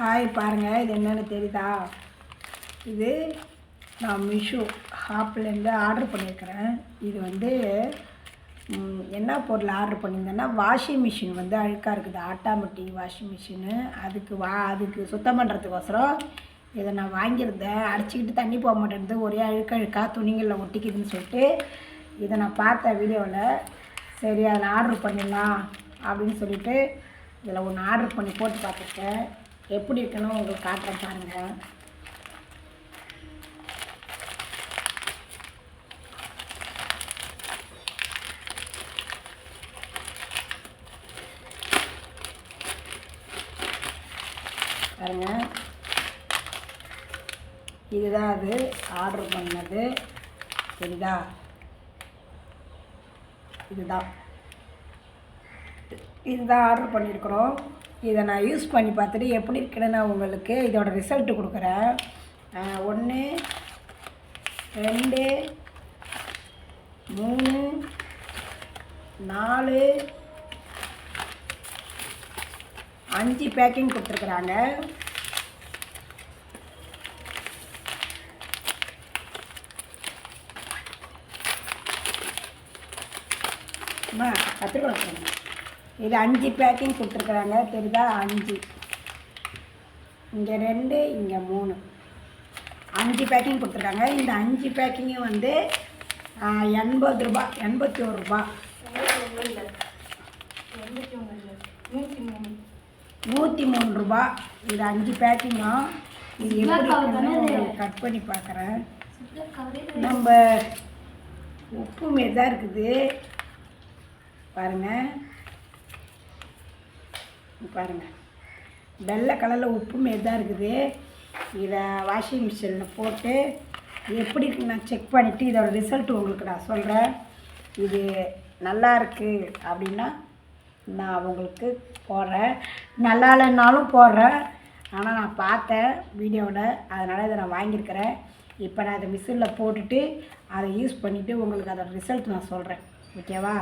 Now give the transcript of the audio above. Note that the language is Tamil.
ஹாய் பாருங்கள், இது என்னென்னு தெரியுதா? இது நான் மீஷோ ஆப்லேருந்து ஆர்டர் பண்ணியிருக்கிறேன். இது வந்து என்ன பொருள் ஆர்டர் பண்ணியிருந்தேன்னா, வாஷிங் மிஷின் வந்து அழுக்காக இருக்குது. Automatic washing machine. அதுக்கு சுத்தம் பண்ணுறதுக்கோசரம் இதை நான் வாங்கியிருந்தேன். அடிச்சுக்கிட்டு தண்ணி போக மாட்டேன்து, ஒரே அழுக்காக துணிகளில் ஒட்டிக்குதுன்னு சொல்லிட்டு இதை நான் பார்த்தேன் வீடியோவில். சரி, அதில் ஆர்டர் பண்ணிடலாம் அப்படின்னு சொல்லிட்டு இதில் ஒன்று ஆர்டர் பண்ணி போட்டு பார்த்துருக்கேன். எப்படி இருக்குன்னு உங்களுக்கு காட்டுறேன் பாருங்கள். பாருங்கள், இதுதான் அது ஆர்டர் பண்ணது. சரிதா? இதுதான் ஆர்டர் பண்ணியிருக்கிறோம். இதை நான் யூஸ் பண்ணி பார்த்துட்டு எப்படி இருக்குன்னு நான் உங்களுக்கு இதோட ரிசல்ட்டு கொடுக்குறேன். 1 2 3 4 5 பேக்கிங் கொடுத்துருக்குறாங்க. கற்றுக்கலாம். இது 5 பேக்கிங் கொடுத்துருக்குறாங்க. தெரியுதா? 5, இங்கே 2, இங்கே 3, 5 பேக்கிங் கொடுத்துருக்காங்க. இந்த 5 பேக்கிங்கும் வந்து 80 ரூபா, 81 ரூபா, 103 ரூபா. இது 5 பேக்கிங்கும். இது எப்படி உங்களுக்கு கட் பண்ணி பார்க்குறேன். நம்ம உப்பு மாரி தான் இருக்குது. பாருங்கள், வெள்ளை கலரில் உப்பு மாரி தான் இருக்குது. இதை வாஷிங் மிஷினில் போட்டு எப்படி இருக்குன்னு நான் செக் பண்ணிவிட்டு இதோட ரிசல்ட் உங்களுக்கு நான் சொல்கிறேன். இது நல்லா இருக்குது அப்படின்னா நான் உங்களுக்கு போடுறேன். நல்லா இல்லைன்னாலும் போடுறேன். ஆனால் நான் பார்த்தேன் வீடியோவில், அதனால் இதை நான் வாங்கியிருக்கிறேன். இப்போ நான் இதை மிஷினில் போட்டுட்டு அதை யூஸ் பண்ணிவிட்டு உங்களுக்கு அதோட ரிசல்ட் நான் சொல்கிறேன். ஓகேவா?